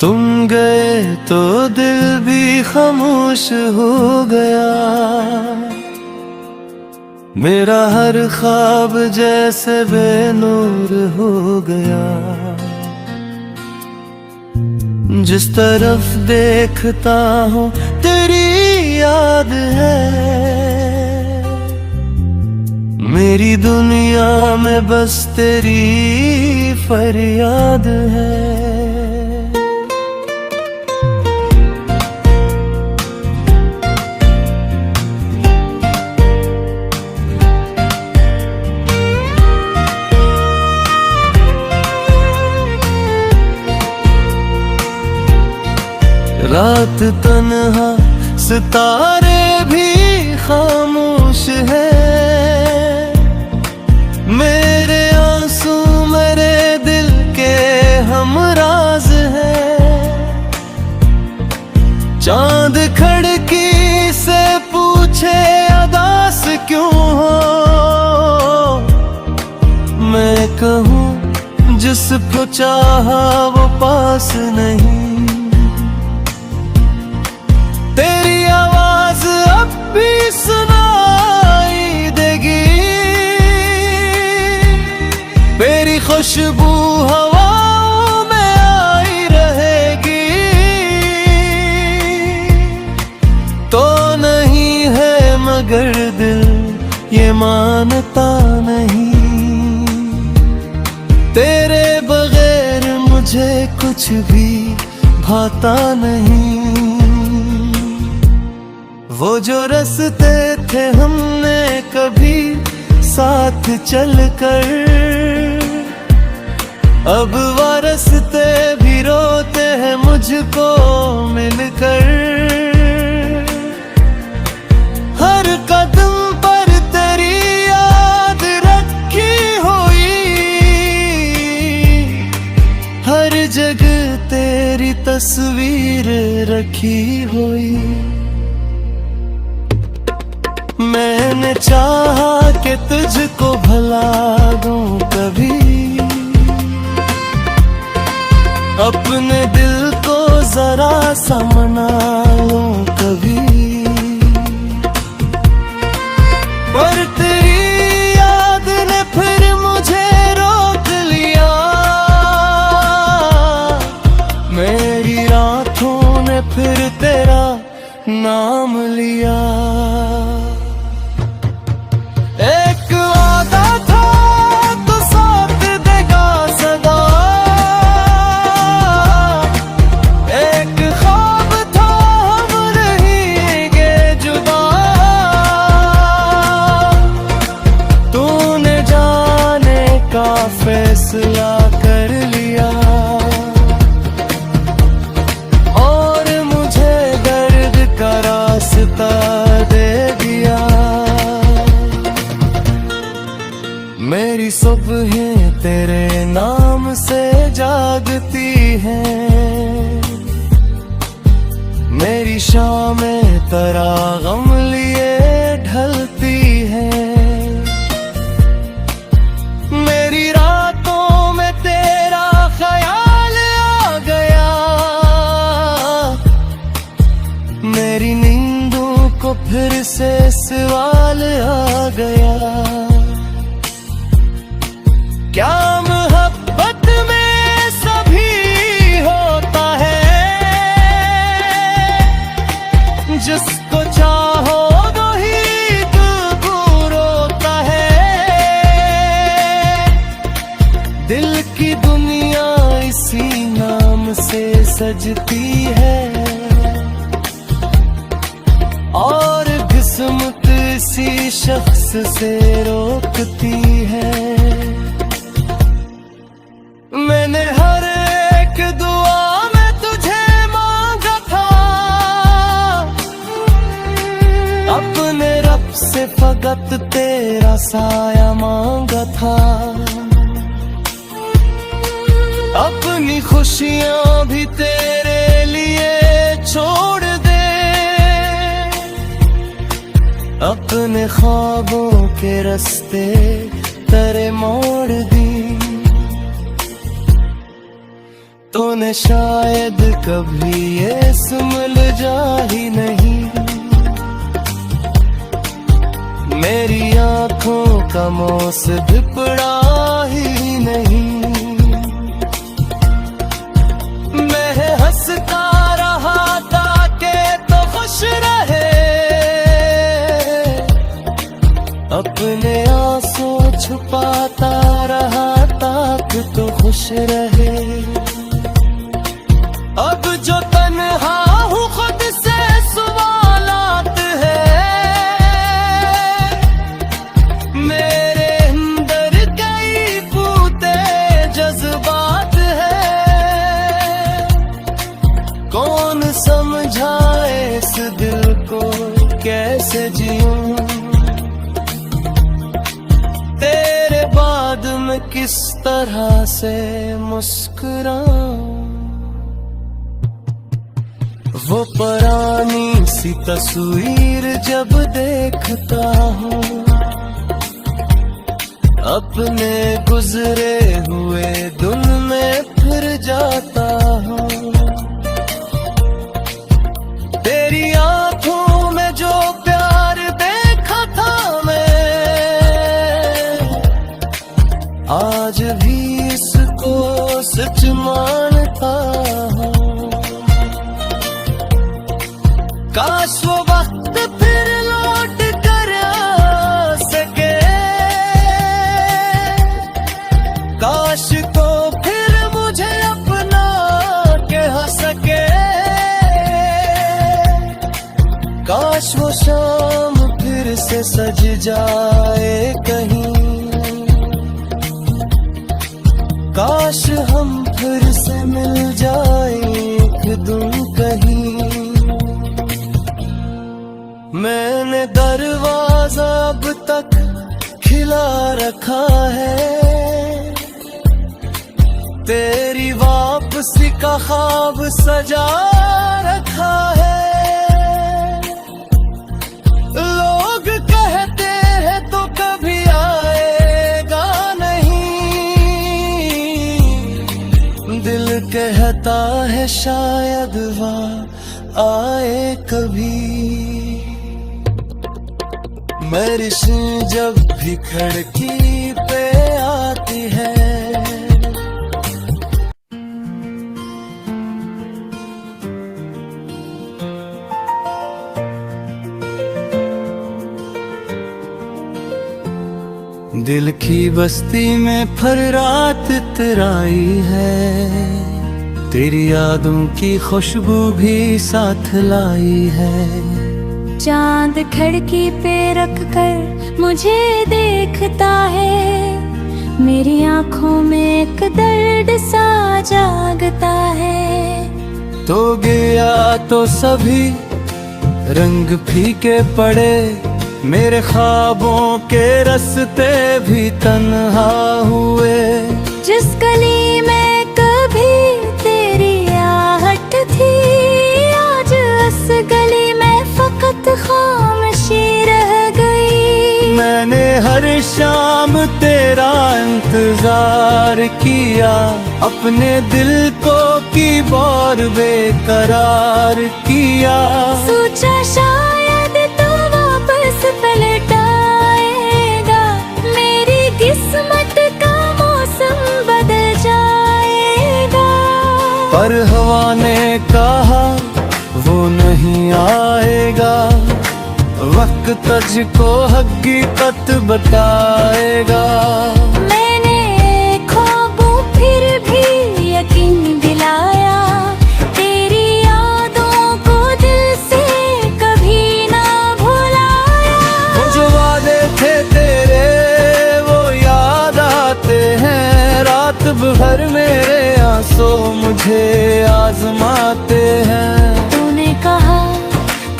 तुम गए तो दिल भी खामोश हो गया, मेरा हर ख्वाब जैसे बेनूर हो गया। जिस तरफ देखता हूँ तेरी याद है, मेरी दुनिया में बस तेरी फरियाद है। रात तन्हा सितारे भी खामोश है, मेरे आंसू मेरे दिल के हमराज है। चांद खिड़की से पूछे अदास क्यों हो, मैं कहूँ जिसको चाहा वो पास नहीं। तेरी आवाज अब भी सुनाई देगी, मेरी खुशबू हवाओं में आई रहेगी। तो नहीं है मगर दिल ये मानता नहीं, तेरे बगैर मुझे कुछ भी भाता नहीं। वो जो रास्ते थे हमने कभी साथ चलकर, अब वो रास्ते भी रोते हैं मुझको मिलकर। हर कदम पर तेरी याद रखी हुई, हर जगह तेरी तस्वीर रखी हुई। मैंने चाहा कि तुझको भला दूं कभी, अपने दिल को जरा सा मना लूं कभी, पर तेरी याद ने फिर मुझे रोक लिया। मेरी रातों ने फिर तेरा नाम लिया। फैसला कर लिया और मुझे दर्द का रास्ता दे दिया। मेरी सुबहें तेरे नाम से जागती हैं, मेरी शामें तेरा गम लिए ढलती हैं। मेरी रातों में तेरा ख्याल आ गया, मेरी नींदों को फिर से सवाल आ गया। क्या मोहब्बत में सभी होता है, जिसको चाहो दिल की दुनिया इसी नाम से सजती है, और किस्मत इसी शख्स से रोकती है। मैंने हर एक दुआ में तुझे मांगा था, अपने रब से फकत तेरा साया मांगा था। अपनी खुशियां भी तेरे लिए छोड़ दे, अपने ख्वाबों के रास्ते तेरे मोड़ दी। तूने शायद कभी ये सुलझा ही नहीं, मेरी आंखों का मौसम पड़ा ही नहीं। मैं हंसता रहा ताकि तो खुश रहे, अपने आंसू छुपाता रहा ताकि तो खुश रहे। अब जो तन्हा हूँ खुद से सवालात है, मेरे अंदर कई फूटे जज्बात है। कौन समझाए इस दिल को कैसे जीऊं, तेरे बाद मैं किस तरह से मुस्कुराऊं। वो पुरानी सी तस्वीर जब देखता हूँ, अपने गुजरे हुए दिन में फिर जाता हूँ। तेरी आंखों में जो प्यार देखा था मैं, आज भी इसको सच मानता हूँ। काश वो वक्त फिर लौट कर आ सके, काश को फिर मुझे अपना कह सके। काश वो शाम फिर से सज जाए कहीं, काश हम फिर से मिल जाए एक दिन कहीं। मैंने दरवाजा अब तक खिला रखा है, तेरी वापसी का ख्वाब सजा रखा है। लोग कहते हैं तो कभी आएगा नहीं, दिल कहता है शायद वह आए कभी। बारिश जब भी खिड़की पे आती है, दिल की बस्ती में फर रात तराई है, तेरी यादों की खुशबू भी साथ लाई है। चांद खिड़की पे रख कर मुझे देखता है, मेरी आंखों में एक दर्द सा जागता है। तो गया तो सभी रंग फीके पड़े, मेरे ख्वाबों के रास्ते भी तन्हा हुए। जिस गली में कभी तेरी आहट थी, आज उस गली में फकत खामोशी रह गई। मैंने हर शाम तेरा इंतजार किया, अपने दिल को की बार बेकरार किया। सोचा शायद तो वापस पलट आएगा, मेरी किस्मत का मौसम बदल जाएगा। पर हवा ने कहा वो नहीं आएगा, वक्त तुझको हकीकत बताएगा। मैंने ख्वाबों फिर भी यकीन दिलाया, तेरी यादों को दिल से कभी ना भुलाया। वो जो वादे थे तेरे वो याद आते हैं, रात भर मेरे आंसू मुझे आजमाते हैं। तूने कहा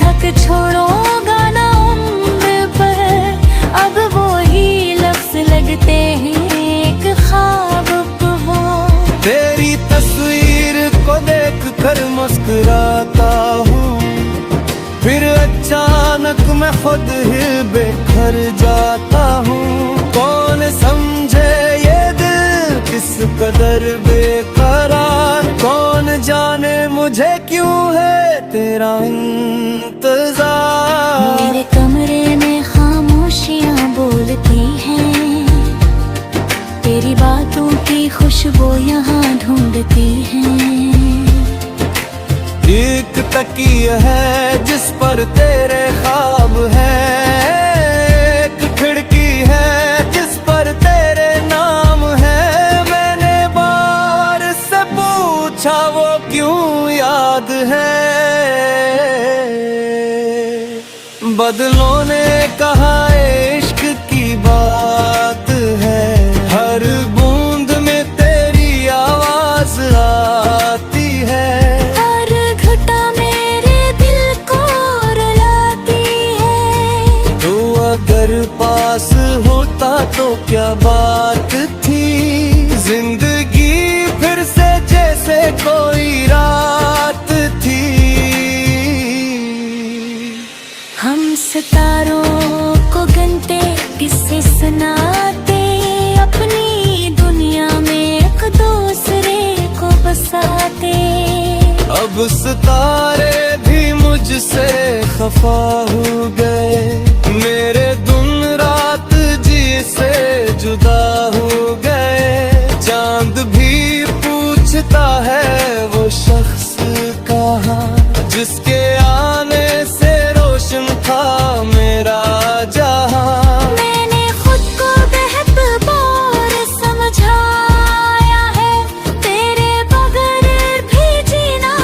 थक छोड़ोगा ना उम्र पर, अब वो ही लफ्ज लगते हैं एक ख्वाब को। तेरी तस्वीर को देख कर मुस्कुराता हूँ, फिर अचानक मैं खुद ही बेघर जाता हूँ। कौन समझे ये दिल किस कदर बेकरार, जाने मुझे क्यों है तेरा इंतजार। मेरे कमरे में खामोशियां बोलती हैं, तेरी बातों की खुशबू यहाँ ढूंढती हैं। एक तकिया है जिस पर तेरे ख्वाब है, एक खिड़की है जिस पर तेरे नाम है। मैंने बार से पूछा वो क्यों याद है, बदलों ने कहा इश्क की बात है, हर बूंद में तेरी आवाज आती है। हर घटा मेरे दिल को रुलाती है। तू अगर पास होता तो क्या बात थी, जिंदगी फिर से जैसे कोई रात थी। हम सितारों को गिनते किससे सुनाते, अपनी दुनिया में एक दूसरे को बसाते। अब सितारे भी मुझसे खफा हो गए, मेरे दिन रात जी से जुदा हो गए। चांद भी पूछता है वो शख्स कहाँ, जिसके आने से रोशन था मेरा जहां। मैंने खुद को बेहतबार समझाया है, तेरे बगैर भी जीना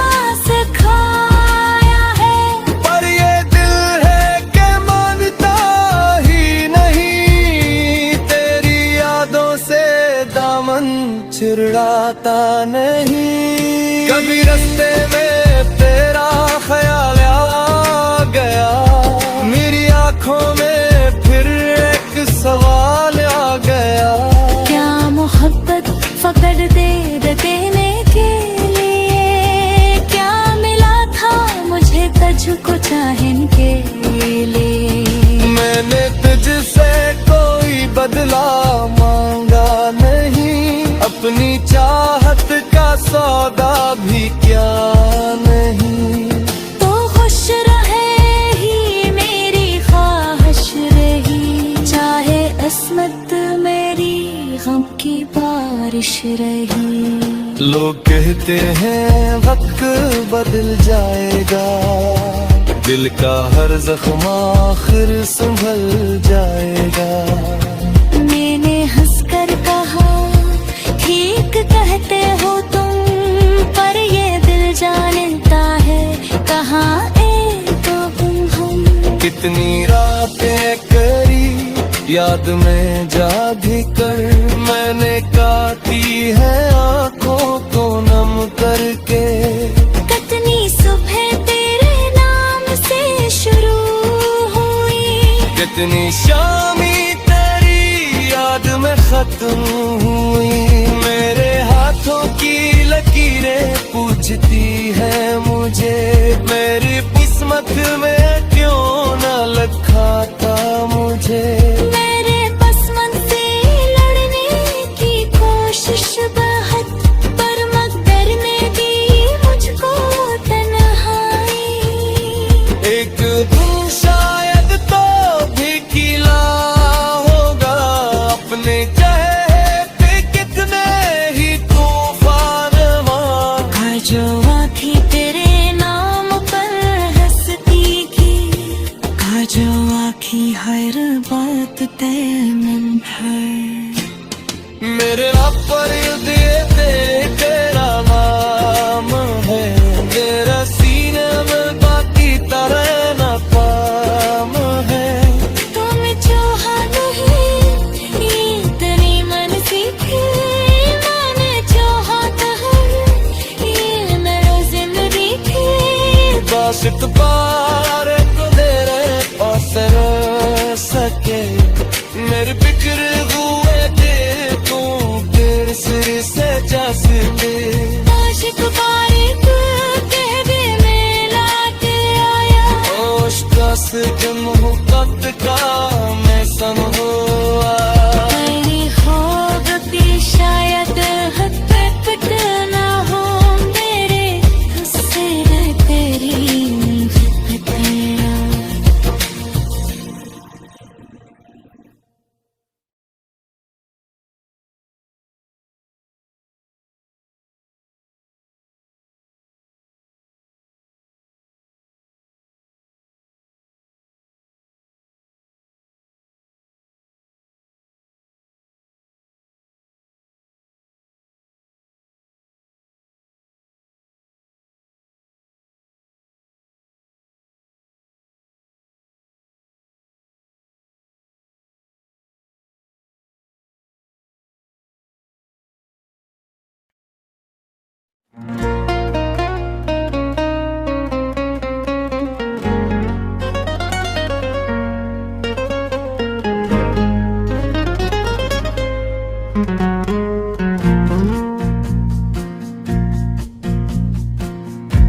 सिखाया है। पर ये दिल है कि मानता ही नहीं, तेरी यादों से दामन छिड़ाता नहीं। कभी रास्ते में तेरा ख्याल आ गया, मेरी आंखों में फिर एक सवाल आ गया। क्या मोहब्बत फकड़ दे देने के लिए, क्या मिला था मुझे तुझको चाहने के लिए। मैंने तुझसे कोई बदला मांगा नहीं, अपनी चाहत का सौदा भी क्या नहीं। तो खुश रहे ही मेरी ख्वाहिश रही, चाहे किस्मत मेरी गम की बारिश रही। लोग कहते हैं वक्त बदल जाएगा, दिल का हर जख्म आखिर संभल जाएगा। मैंने हंसकर कहा ठीक कहते हो तुम, पर ये दिल जानता है कहाँ एक हम। कितनी रातें करी याद में जागी कर, मैंने काटी है आंखों को नम करके। कितनी सुबह तेरे नाम से शुरू हुई, कितनी शामी तेरी याद में खत्म हुई। मेरे हाथों की लकीरें पूछती है मुझे, मेरी किस्मत में क्यों न लिखा था मुझे। मेरे दुश्मन से लड़ने की कोशिश बहुत, पर मकदर ने दी मुझको तन्हाई। एक दिन शायद तो भी खिला होगा, अपने चेहरे कितने ही तूफान मार। जो आँखें तेरे नाम पर हंसती थी, जो आँखें हर बात तय मन है। मेरे रब पर दिए तेरा नाम है, तेरा सीने में बाकी तरह न पाम है। तुम चाहा नहीं ये तेरी मन सीखी, मैंने चाहा था ये मेरा जिंदगी थी। बाशिक पार को दे रहे औसर सके, मेरे फिक्र हुए दे तू तेरे सिर से जा सके। आशिक बारी तू कह दे मैं लाके आया, होश का सिकन हुकत का मैं सन हुआ। मेरी हो गती शायद हद तक न हो, मेरे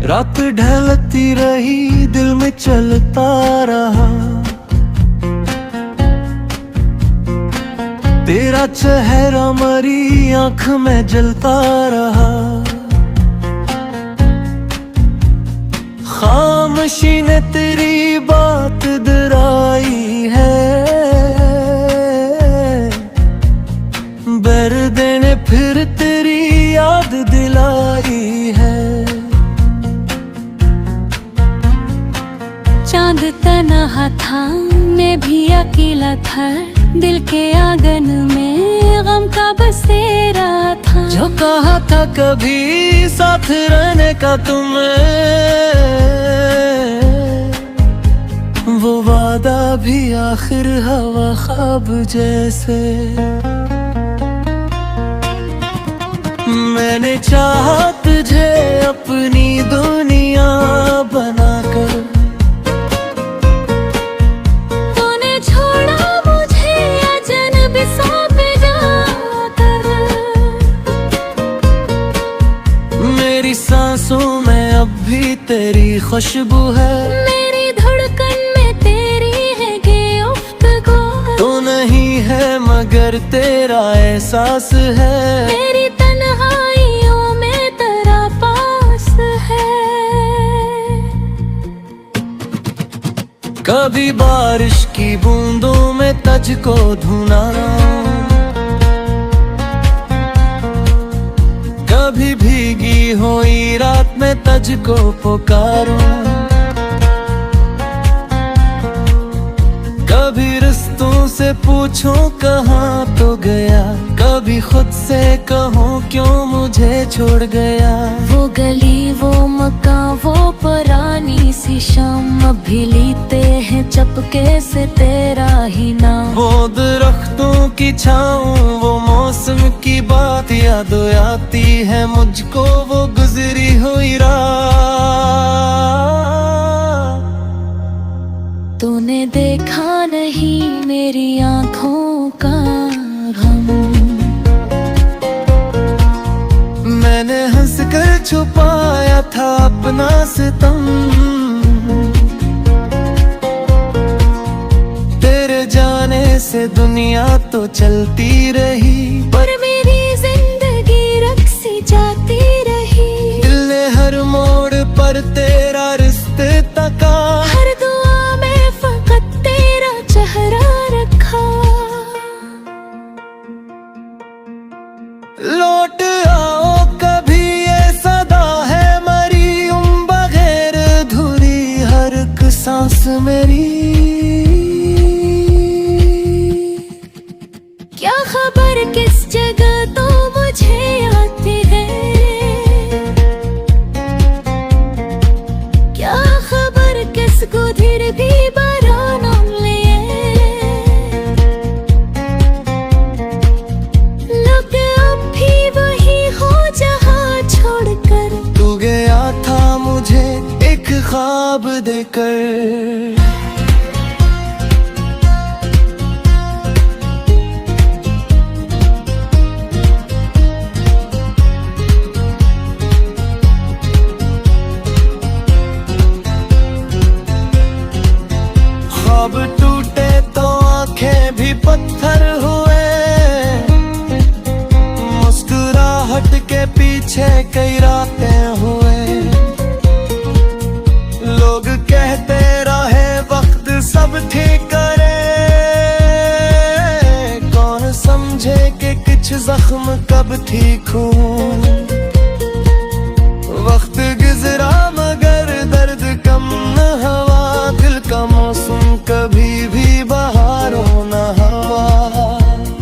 रात ढलती रही, दिल में चलता रहा तेरा चेहरा, मरी आंख में जलता रहा। खामोशी ने तेरी बात डराई है, दर्द ने फिर तेरी याद दिलाई है। चांद तन्हा था, मैं भी अकेला था, दिल के आंगन में गम का बसेरा था। जो कहा था कभी साथ रहने का तुम्हें, वो वादा भी आखिर हवा ख्वाब जैसे। मैंने चाहा तुझे अपनी दुनिया बनाकर, तूने छोड़ा मुझे अजनबी सौंप जाकर। मेरी सांसों में अब भी तेरी खुशबू है, मेरी धड़कन में तेरी है गुफ्तगू। तो नहीं है मगर तेरा एहसास है, मेरी तन्हाइयों में तेरा पास है। कभी बारिश की बूंदों में तुझको धुना, कभी भीगी हुई रात में तुझको पुकारूं, कभी रिश्तों से पूछूं कहाँ तो गया, कभी खुद से कहूँ क्यों मुझे छोड़ गया। वो गली, वो मकान, वो पुरानी सी शाम, अभी लेते हैं चपके से तेरा ही नाम। वो दरख्तों की छाँव, वो मौसम की बात याद आती है मुझको, वो गुजरी हुई रात। तूने देखा नहीं मेरी आंखों का गम, मैंने हंसकर छुपाया था अपना सितम। तेरे जाने से दुनिया तो चलती रही, पर मेरी जिंदगी रक्सी जाती रही। दिल ने हर मोड़ पर तेरा रिश्ते तका, हर दुआ में फकत तेरा चेहरा रखा। लौट आओ कभी, ये सदा है मरी, बगैर धुरी हर एक सांस मेरी। क्या खबर किस जगह तो मुझे आती है, क्या खबर किस गुधिर भी बराना लिए। लोग अब भी वही हो जहाँ छोड़कर, तू गया था मुझे एक ख्वाब देकर। ख्वाब टूटे तो आंखें भी पत्थर हुए, मुस्कुराहट के पीछे कई रातें हुए। लोग कहते रहे वक्त सब ठीक करे, कौन समझे कि कुछ जख्म कब ठीक हो। वक्त गुजरा मगर दर्द कम न हुआ, दिल का मौसम कभी भी बहारों न हवा।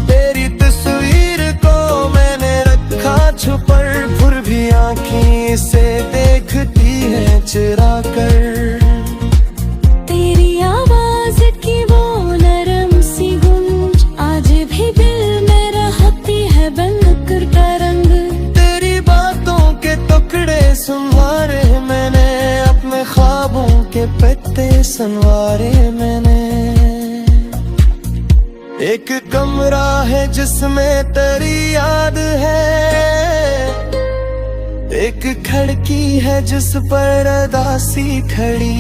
तेरी तस्वीर को मैंने रखा छुपर, फिर भी आँखें से देखती है चुरा कर। तेरी आवाज की वो नरम सी गूंज आज भी दिल में रहती है बनकर तरंग। तेरी बातों के टुकड़े संवारे मैंने, अपने ख्वाबों के पत्ते संवारे मैंने। एक कमरा है जिसमें तेरी याद है, एक खिड़की है जिस पर अदासी खड़ी,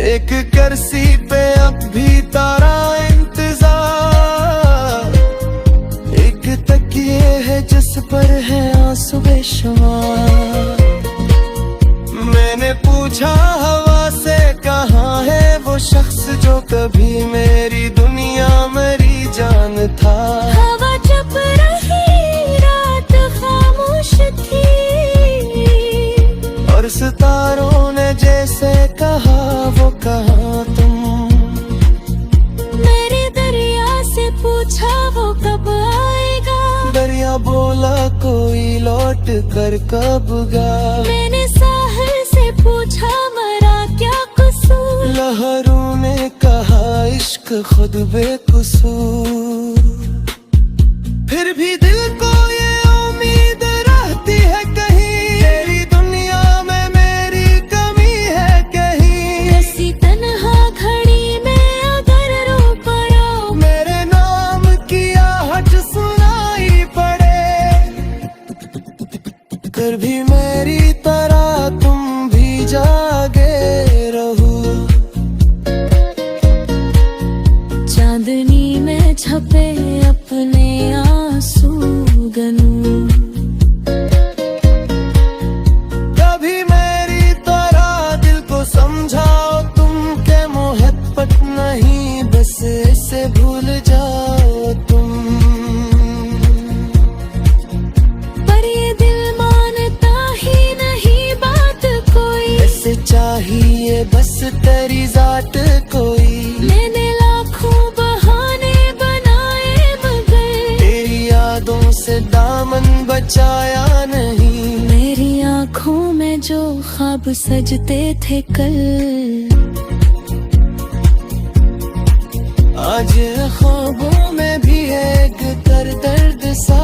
एक कुर्सी पे अब भी तारा इंतजार, एक तकिए है जिस पर है आंसू बेशुमार। मैंने पूछा हवा से कहाँ है वो शख्स जो कभी मेरी दुनिया मेरी जान था। हवा चुप रही, रात खामोश थी, और सितारों ने जैसे कहा वो कहाँ तुम। मैंने दरिया से पूछा वो कब आएगा, दरिया बोला कोई लौट कर कब गा। मैंने साहिल से पूछा मरा क्या कसूर, लहरों ने कहा इश्क खुद बेकसूर। फिर भी दिल को ये उम्मीद रहती है कहीं, तेरी दुनिया में मेरी कमी है कहीं। किसी तन्हा घड़ी में अगर रो पड़ो, मेरे नाम की आहट सुनाई पड़े, कर भी मेरी तरह तुम भी जागे रहो। चांदनी में छपे अपने आंसू गनूं, कभी मेरी तरह दिल को समझाओ तुम के मोहब्बत नहीं, बस इसे भूल जाओ तुम। पर ये दिल मानता ही नहीं बात कोई, ऐसे चाहिए बस तेरी जात कोई। मैंने लाखों बहाने बनाए मगर तेरी यादों से दामन बचाया नहीं। मेरी आँखों में जो ख्वाब सजते थे कल, आज ख्वाबों में भी एक दर्द सा